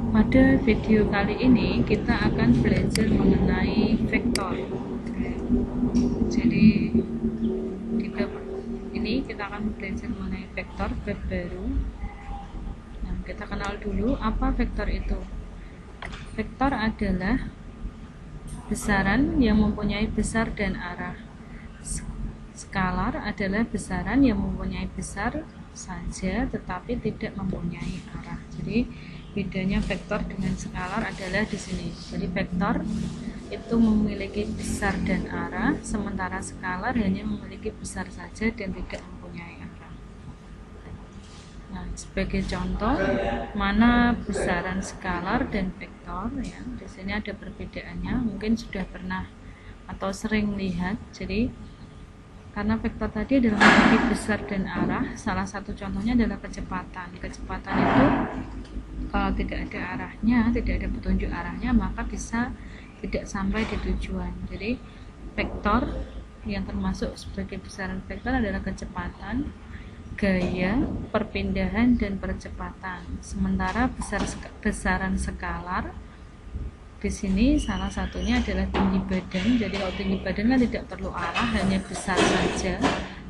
Pada video kali ini kita akan belajar mengenai vektor. Jadi di bab ini kita akan belajar mengenai vektor bab baru. Nah, kita kenal dulu apa vektor itu. Vektor adalah besaran yang mempunyai besar dan arah. Skalar adalah besaran yang mempunyai besar saja tetapi tidak mempunyai arah. Jadi bedanya vektor dengan skalar adalah di sini. Jadi vektor itu memiliki besar dan arah, sementara skalar hanya memiliki besar saja dan tidak mempunyai arah. Nah, sebagai contoh, mana besaran skalar dan vektor ya. Di sini ada perbedaannya, mungkin sudah pernah atau sering lihat. Jadi karena vektor tadi adalah memiliki besar dan arah, salah satu contohnya adalah kecepatan. Kecepatan itu kalau tidak ada arahnya, tidak ada petunjuk arahnya, maka bisa tidak sampai di tujuan. Jadi vektor yang termasuk sebagai besaran vektor adalah kecepatan, gaya, perpindahan, dan percepatan. Sementara besaran skalar di sini salah satunya adalah tinggi badan. Jadi kalau tinggi badan kan tidak perlu arah, hanya besar saja.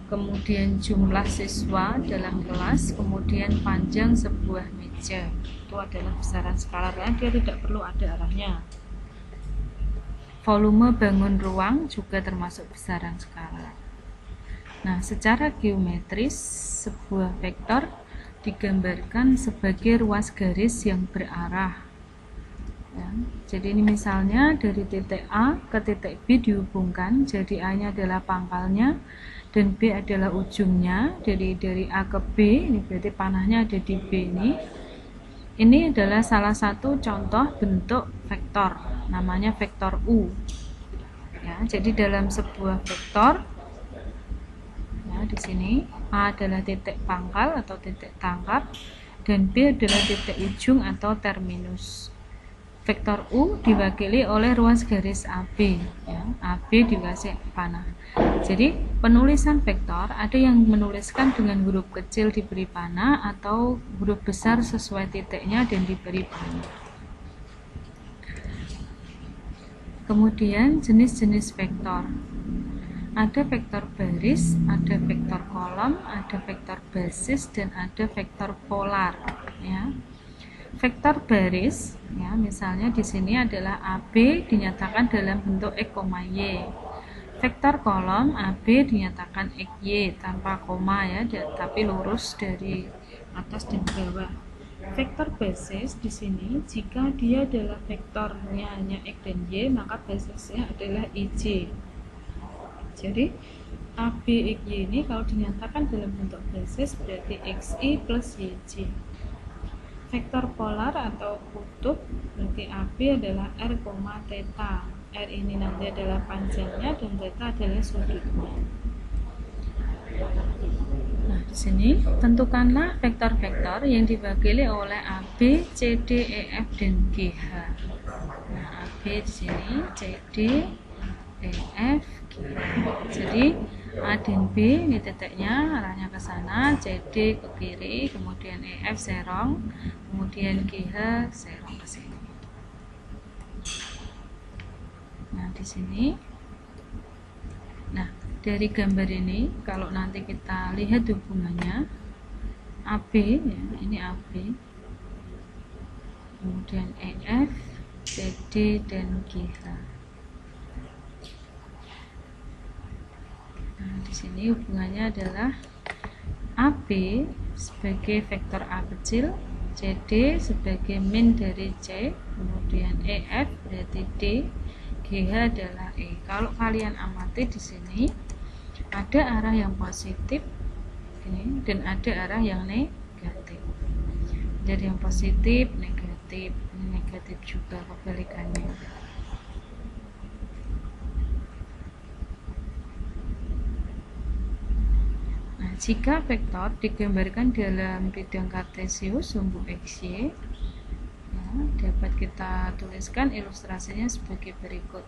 Kemudian jumlah siswa dalam kelas, kemudian panjang sebuah meja. Itu adalah besaran skalar, karena dia tidak perlu ada arahnya. Volume bangun ruang juga termasuk besaran skalar. Nah, secara geometris sebuah vektor digambarkan sebagai ruas garis yang berarah. Ya, jadi ini misalnya dari titik A ke titik B dihubungkan, jadi A-nya adalah pangkalnya dan B adalah ujungnya. Jadi dari A ke B, ini berarti panahnya ada di B ini. Ini adalah salah satu contoh bentuk vektor, namanya vektor U. Ya, jadi dalam sebuah vektor, ya, di sini A adalah titik pangkal atau titik tangkap dan B adalah titik ujung atau terminus. Vektor U diwakili oleh ruas garis AB, ya. AB dikasih panah. Jadi penulisan vektor ada yang menuliskan dengan huruf kecil diberi panah atau huruf besar sesuai titiknya dan diberi panah. Kemudian jenis-jenis vektor. Ada vektor baris, ada vektor kolom, ada vektor basis, dan ada vektor polar, ya. Vektor baris, ya, misalnya di sini adalah AB dinyatakan dalam bentuk X, Y. Vektor kolom AB dinyatakan XY tanpa koma, ya, tapi lurus dari atas dan bawah. Vektor basis di sini jika dia adalah vektornya hanya X dan Y, maka basisnya adalah IJ. Jadi AB XY ini kalau dinyatakan dalam bentuk basis berarti XY plus YJ. Vektor polar atau kutub berarti AB adalah R, theta. R ini nanti adalah panjangnya dan theta adalah sudutnya. Nah, di sini tentukanlah vektor-vektor yang diwakili oleh AB, CD, EF, dan GH. Nah, AB di sini, CD, EF, GH. Jadi A dan B ini titiknya arahnya ke sana, CD ke kiri, kemudian EF serong, kemudian GH serong ke sini. Nah, di sini. Nah, dari gambar ini kalau nanti kita lihat hubungannya AB, ya, ini AB. Kemudian EF, CD, dan GH. Nah, di sini hubungannya adalah AB sebagai vektor A kecil, CD sebagai min dari C, kemudian EF berarti D, GH adalah E. Kalau kalian amati di sini ada arah yang positif ini dan ada arah yang negatif. Jadi yang positif, negatif, ini negatif juga kebalikannya. Jika vektor digambarkan dalam bidang kartesius sumbu XY, ya, dapat kita tuliskan ilustrasinya sebagai berikut.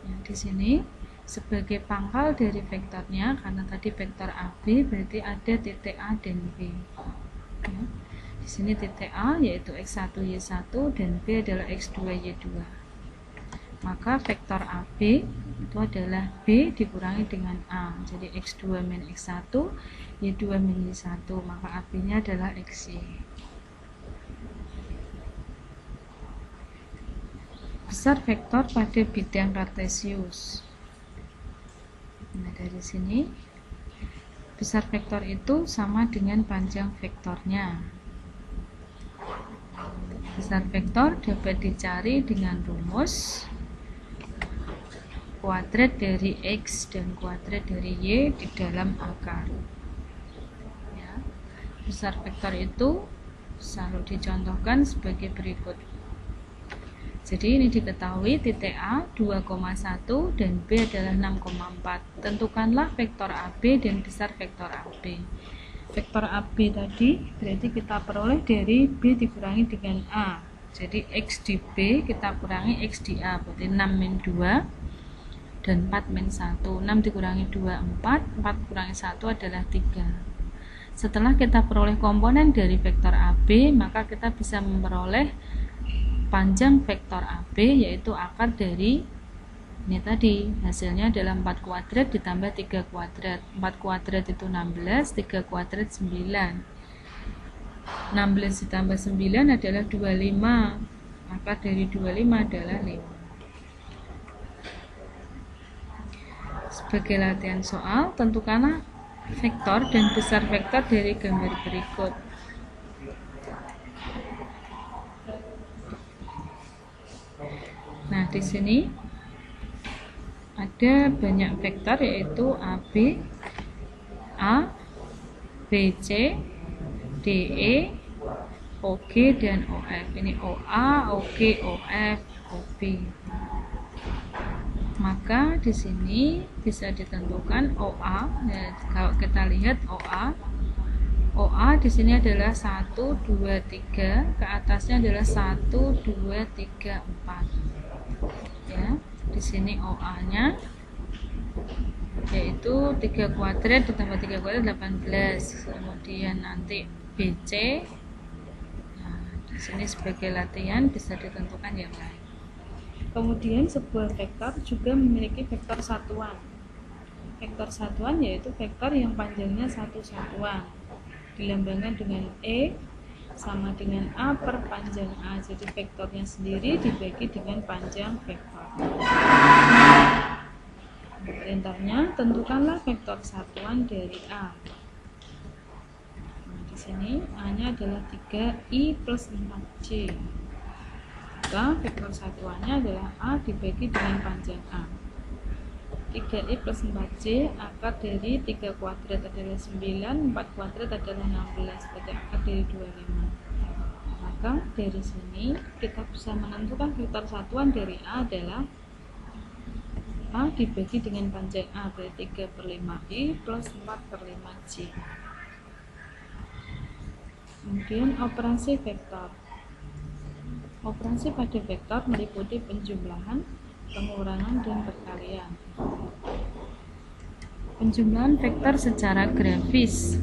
Ya, di sini sebagai pangkal dari vektornya, karena tadi vektor AB berarti ada titik A dan B. Ya. Di di sini titik A yaitu X1 Y1 dan B adalah X2 Y2. Maka vektor AB itu adalah B dikurangi dengan A. Jadi X2 min X1, Y2 min Y1, maka AB-nya adalah XY. Besar vektor pada bidang kartesius. Nah, dari sini besar vektor itu sama dengan panjang vektornya. Besar vektor dapat dicari dengan rumus kuadrat dari X dan kuadrat dari Y di dalam akar. Ya. Besar vektor itu selalu dicontohkan sebagai berikut. Jadi ini diketahui titik A 2,1 dan B adalah 6,4. Tentukanlah vektor AB dan besar vektor AB. Vektor AB tadi berarti kita peroleh dari B dikurangi dengan A. Jadi X di B kita kurangi X di A, berarti 6 min 2 dan 4 min 1. 6 dikurangi 2, 4. 4 kurangi 1 adalah 3. Setelah kita peroleh komponen dari vektor AB, maka kita bisa memperoleh panjang vektor AB, yaitu akar dari ini tadi, hasilnya adalah 4 kuadrat ditambah 3 kuadrat. 4 kuadrat itu 16, 3 kuadrat 9. 16 ditambah 9 adalah 25. Akar dari 25 adalah 5. Sebagai latihan soal, tentukanlah vektor dan besar vektor dari gambar berikut. Nah, di sini ada banyak vektor, yaitu AB, A, BC, DE, OG dan OF. Ini OA, OG, OF, OB. Maka di sini bisa ditentukan OA. Ya, kalau kita lihat OA di sini adalah 1, 2, 3, ke atasnya adalah 1, 2, 3, 4. Ya, di sini OA-nya yaitu 3 kuadrat ditambah 3 kuadrat 18. Kemudian nanti BC. Nah, di sini sebagai latihan bisa ditentukan yang lain. Kemudian sebuah vektor juga memiliki vektor satuan. Vektor satuan yaitu vektor yang panjangnya satu satuan, dilambangkan dengan E sama dengan A per panjang A. Jadi vektornya sendiri dibagi dengan panjang vektor. Perintahnya, tentukanlah vektor satuan dari A. Nah, di sini A-nya adalah 3I plus 4J. Maka vektor satuannya adalah A dibagi dengan panjang A. 3I plus 4J, akar dari 3 kuadrat adalah 9, 4 kuadrat adalah 16, berarti akar dari 25. Maka dari sini kita bisa menentukan vektor satuan dari A adalah A dibagi dengan panjang A, berarti 3 per 5I plus 4 per 5J. Kemudian operasi vektor. Operasi pada vektor meliputi penjumlahan, pengurangan, dan perkalian. Penjumlahan vektor secara grafis.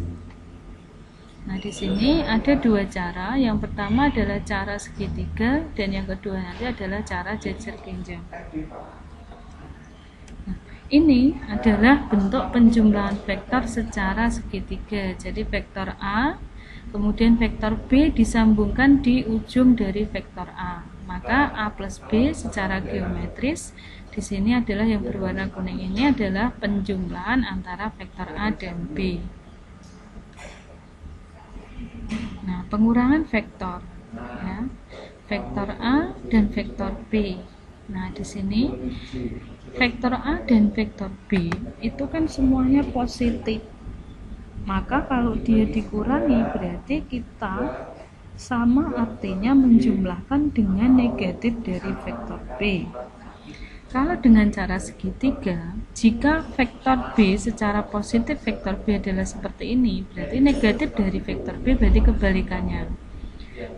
Nah, di sini ada dua cara. Yang pertama adalah cara segitiga dan yang kedua nanti adalah cara jejer genjang. Nah, ini adalah bentuk penjumlahan vektor secara segitiga. Jadi vektor A kemudian vektor B disambungkan di ujung dari vektor A. Maka A plus B secara geometris di sini adalah yang berwarna kuning ini adalah penjumlahan antara vektor A dan B. Nah, pengurangan vektor, ya, vektor A dan vektor B. Nah, di sini vektor A dan vektor B itu kan semuanya positif. Maka kalau dia dikurangi berarti kita sama artinya menjumlahkan dengan negatif dari vektor B. Kalau dengan cara segitiga, jika vektor B secara positif vektor B adalah seperti ini, berarti negatif dari vektor B berarti kebalikannya.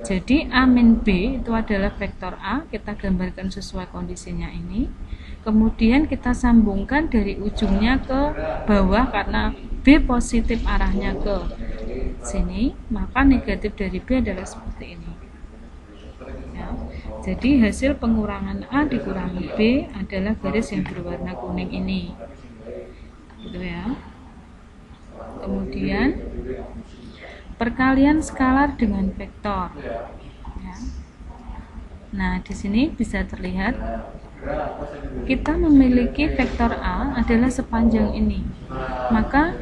Jadi A min B itu adalah vektor A, kita gambarkan sesuai kondisinya ini. Kemudian kita sambungkan dari ujungnya ke bawah karena B positif arahnya ke sini, maka negatif dari B adalah seperti ini. Ya. Jadi hasil pengurangan A dikurangi B adalah garis yang berwarna kuning ini, gitu ya. Kemudian perkalian skalar dengan vektor. Ya. Nah, di sini bisa terlihat kita memiliki vektor A adalah sepanjang ini, maka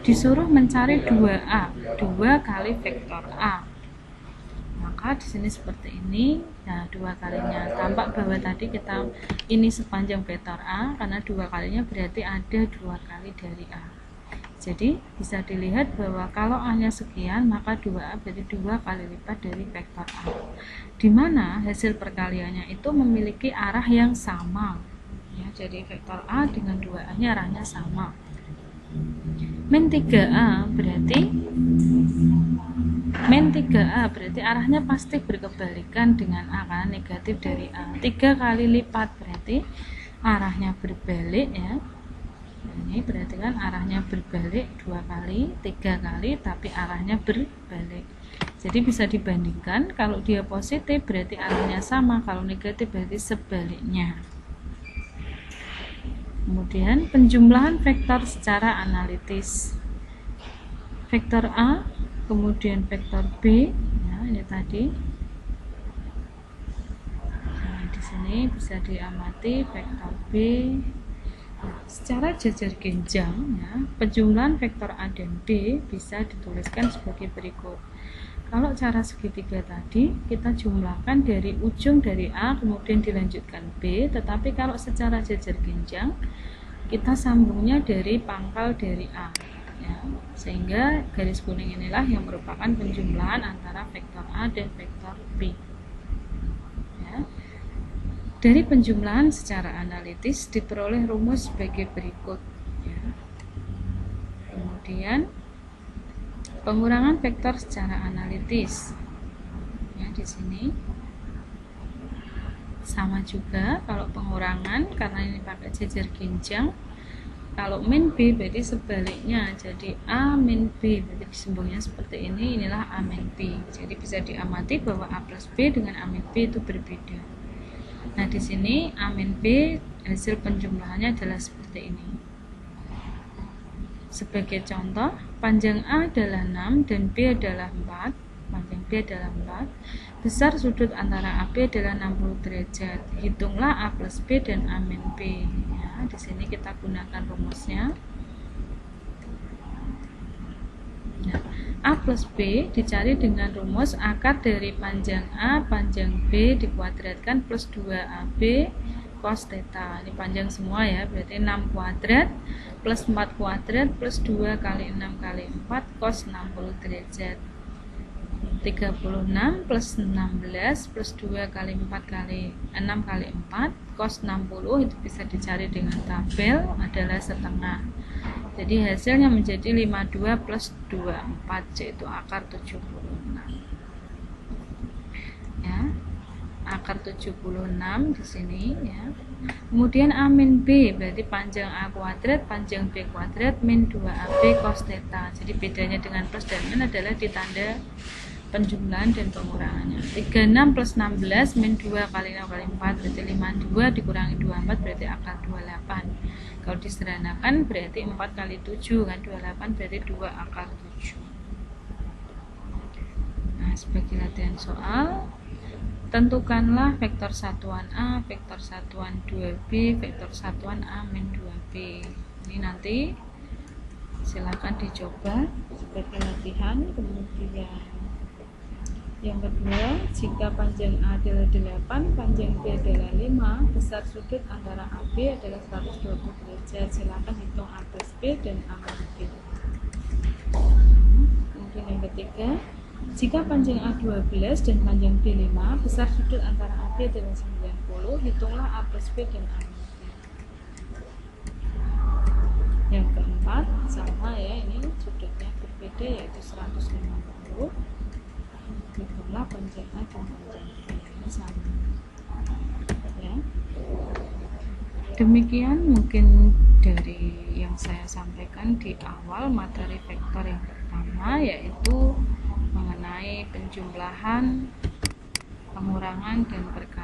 disuruh mencari 2A, 2 kali vektor A. Maka di sini seperti ini. Nah, 2 kalinya tampak bahwa tadi kita ini sepanjang vektor A, karena 2 kalinya berarti ada 2 kali dari A. Jadi bisa dilihat bahwa kalau A-nya sekian, maka 2A berarti 2 kali lipat dari vektor A, di mana hasil perkaliannya itu memiliki arah yang sama. Ya, jadi vektor A dengan 2A-nya arahnya sama. Min 3A berarti arahnya pasti berkebalikan dengan A, karena negatif dari A. 3 kali lipat berarti arahnya berbalik, ya. Ini berarti kan arahnya berbalik 2 kali, 3 kali, tapi arahnya berbalik. Jadi bisa dibandingkan, kalau dia positif berarti arahnya sama, kalau negatif berarti sebaliknya. Kemudian penjumlahan vektor secara analitis. Vektor A, kemudian vektor B, ya, ini tadi. Nah, di sini bisa diamati vektor B. Secara jajar genjang, ya, penjumlahan vektor A dan B bisa dituliskan sebagai berikut. Kalau cara segitiga tadi, kita jumlahkan dari ujung dari A kemudian dilanjutkan B, tetapi kalau secara jajar genjang, kita sambungnya dari pangkal dari A, ya, sehingga garis kuning inilah yang merupakan penjumlahan antara vektor A dan vektor B. Ya. Dari penjumlahan secara analitis diperoleh rumus sebagai berikut. Ya. Kemudian pengurangan vektor secara analitis. Ya, di sini sama juga kalau pengurangan, karena ini pakai jajar genjang. Kalau min B berarti sebaliknya, jadi A min B berarti disambungnya seperti ini. Inilah A min B. Jadi bisa diamati bahwa A plus B dengan A min B itu berbeda. Nah, di sini A min B hasil penjumlahannya adalah seperti ini. Sebagai contoh, panjang A adalah 6 dan B adalah 4. Panjang B adalah 4. Besar sudut antara AB adalah 60 derajat. Hitunglah A plus B dan A min B. Ya, di sini kita gunakan rumusnya. Nah, A plus B dicari dengan rumus akar dari panjang A, panjang B dikuadratkan plus 2AB cos theta. Ini panjang semua ya, berarti 6 kuadrat plus 4 kuadrat plus 2 kali 6 kali 4 cos 60 derajat. 36 plus 16 plus 2 kali 4 kali 6 kali 4 cos 60 itu bisa dicari dengan tabel, adalah setengah. Jadi hasilnya menjadi 52 plus 24, yaitu akar 76. Ya, akar 76 di sini, ya. Kemudian A min B berarti panjang A kuadrat, panjang B kuadrat min 2AB cos theta. Jadi bedanya dengan plus dan min adalah di tanda penjumlahan dan pengurangannya. 36 plus 16 min 2 kali 6 kali 4 berarti 52 dikurangi 24 berarti akar 28. Kalau disederhanakan berarti 4 kali 7 kan, 28 berarti 2 akar 7. Nah, sebagai latihan soal, tentukanlah vektor satuan A, vektor satuan 2B, vektor satuan A min 2B. Ini nanti silakan dicoba sebagai latihan. Kemudian yang kedua, jika panjang A adalah 8, panjang B adalah 5, besar sudut antara AB adalah 120 derajat. Silakan hitung A plus B dan A min B. Kemudian yang ketiga, jika panjang A 12 dan panjang B 5, besar sudut antara AB adalah 90, hitunglah A plus B dan A min B. Yang keempat, sama ya, ini sudutnya berbeda yaitu 150. Hitunglah panjang A dan panjang B, ini sama. Ya. Demikian mungkin dari yang saya sampaikan di awal materi vektor yang pertama. yaitu mengenai penjumlahan, pengurangan, dan perkalian.